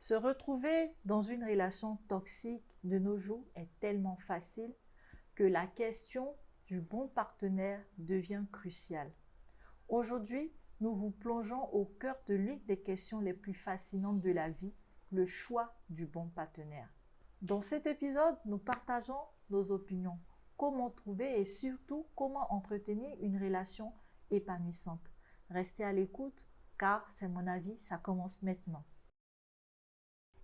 Se retrouver dans une relation toxique de nos jours est tellement facile que la question du bon partenaire devient cruciale. Aujourd'hui, nous vous plongeons au cœur de l'une des questions les plus fascinantes de la vie, le choix du bon partenaire. Dans cet épisode, nous partageons nos opinions, comment trouver et surtout comment entretenir une relation épanouissante. Restez à l'écoute car c'est mon avis, ça commence maintenant.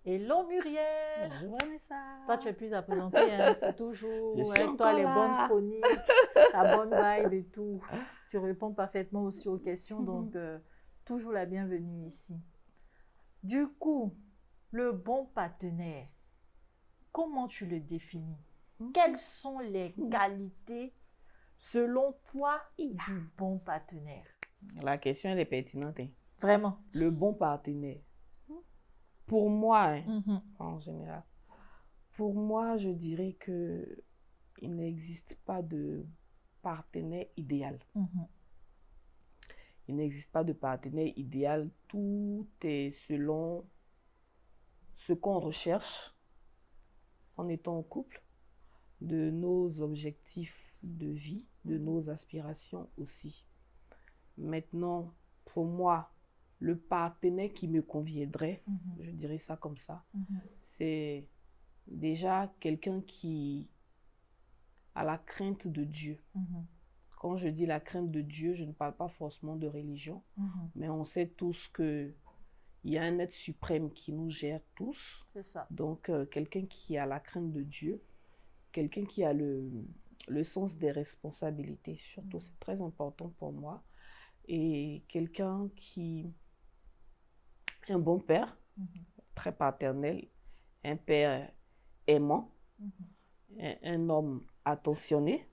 Hello Muriel! Bonjour Vanessa. Toi, tu es plus à présenter, hein? C'est toujours Je suis avec toi encore les là. bonnes chroniques, la bonne vibe et tout. Tu réponds parfaitement aussi aux questions, donc toujours la bienvenue ici. Du coup, le bon partenaire, comment tu le définis? Quelles sont les qualités, selon toi, du bon partenaire? La question elle est pertinente. Hein. Vraiment. Le bon partenaire. Pour moi, hein, Mhm. en général, pour moi, je dirais que il n'existe pas de partenaire idéal. Mhm. Il n'existe pas de partenaire idéal. Tout est selon ce qu'on recherche en étant en couple, de nos objectifs de vie, de nos aspirations aussi. Maintenant, pour moi, le partenaire qui me conviendrait, je dirais ça comme ça, c'est déjà quelqu'un qui a la crainte de Dieu. Quand je dis la crainte de Dieu, je ne parle pas forcément de religion, mais on sait tous qu'il y a un être suprême qui nous gère tous. C'est ça. Donc, quelqu'un qui a la crainte de Dieu, quelqu'un qui a le sens des responsabilités, surtout, c'est très important pour moi. Et quelqu'un qui est un bon père, très paternel, un père aimant, un homme attentionné,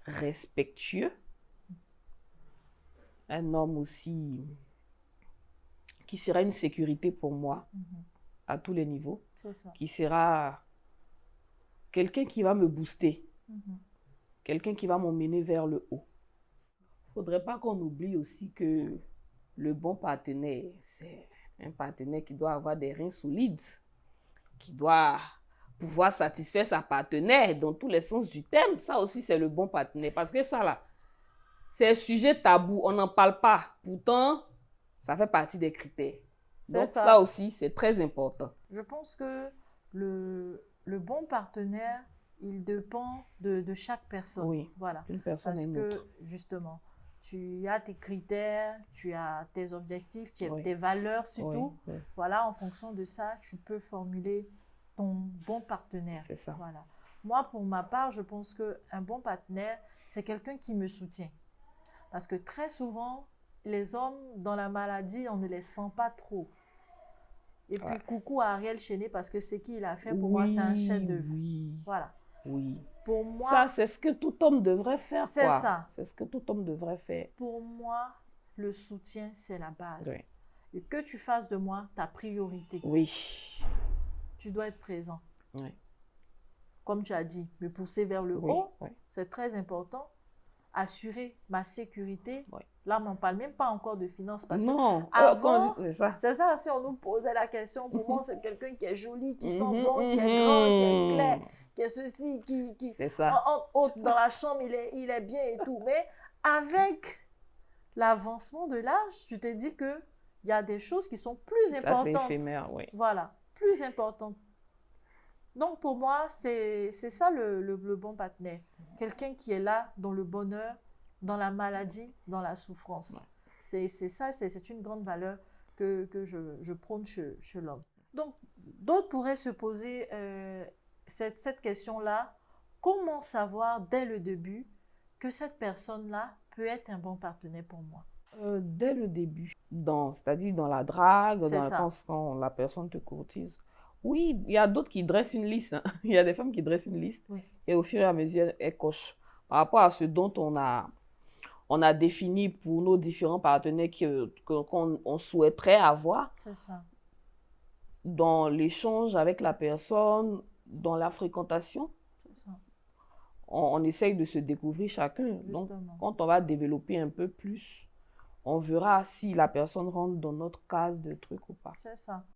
respectueux, un homme aussi qui sera une sécurité pour moi à tous les niveaux, qui sera quelqu'un qui va me booster, quelqu'un qui va m'emmener vers le haut. Il ne faudrait pas qu'on oublie aussi que le bon partenaire, c'est un partenaire qui doit avoir des reins solides, qui doit pouvoir satisfaire sa partenaire dans tous les sens du terme. Ça aussi, c'est le bon partenaire. Parce que ça, là, c'est un sujet tabou. On n'en parle pas. Pourtant, ça fait partie des critères. Donc, ça aussi, c'est très important. Je pense que le bon partenaire, il dépend de chaque personne. Oui, voilà. Une personne Parce et une que, autre. justement, tu as tes critères, tu as tes objectifs, tu as Oui. tes valeurs surtout. Oui. Voilà, en fonction de ça, tu peux formuler ton bon partenaire. C'est ça. Voilà. Moi, pour ma part, je pense qu'un bon partenaire, c'est quelqu'un qui me soutient. Parce que très souvent, les hommes dans la maladie, on ne les sent pas trop. Et puis, coucou à Ariel Chéné, parce que ce qu'il a fait, pour moi, c'est un chef-d'œuvre. Oui. Voilà. Oui. Pour moi, ça, c'est ce que tout homme devrait faire. C'est ça. C'est ce que tout homme devrait faire. Pour moi, le soutien, c'est la base. Oui. Et que tu fasses de moi ta priorité. Oui. Tu dois être présent. Oui. Comme tu as dit, me pousser vers le haut, c'est très important. Assurer ma sécurité. Oui. Là, on ne parle même pas encore de finances. Parce Non, que avant, c'est ça. C'est ça, si on nous posait la question, pour moi, c'est quelqu'un qui est joli, qui sent bon, qui est grand, qui est clair, qui est ceci, qui c'est ça. Dans la chambre, il est bien et tout. Mais avec l'avancement de l'âge, tu te dis qu'il y a des choses qui sont plus importantes. Ça, c'est éphémère, oui. Voilà, plus importantes. Donc, pour moi, c'est ça le bon partenaire. Quelqu'un qui est là dans le bonheur, dans la maladie, dans la souffrance. Ouais. C'est ça, c'est une grande valeur que je prône chez l'homme. Donc, d'autres pourraient se poser cette question-là. Comment savoir dès le début que cette personne-là peut être un bon partenaire pour moi? Dès le début, c'est-à-dire dans la drague, quand la personne te courtise. Oui, il y a d'autres qui dressent une liste. Hein. Il y a des femmes qui dressent une liste et au fur et à mesure, elles cochent. Par rapport à ce dont on a défini pour nos différents partenaires qu'on souhaiterait avoir. C'est ça. Dans l'échange avec la personne, dans la fréquentation. C'est ça. On essaye de se découvrir chacun. Justement. Donc, quand on va développer un peu plus, on verra si la personne rentre dans notre case de trucs ou pas. C'est ça.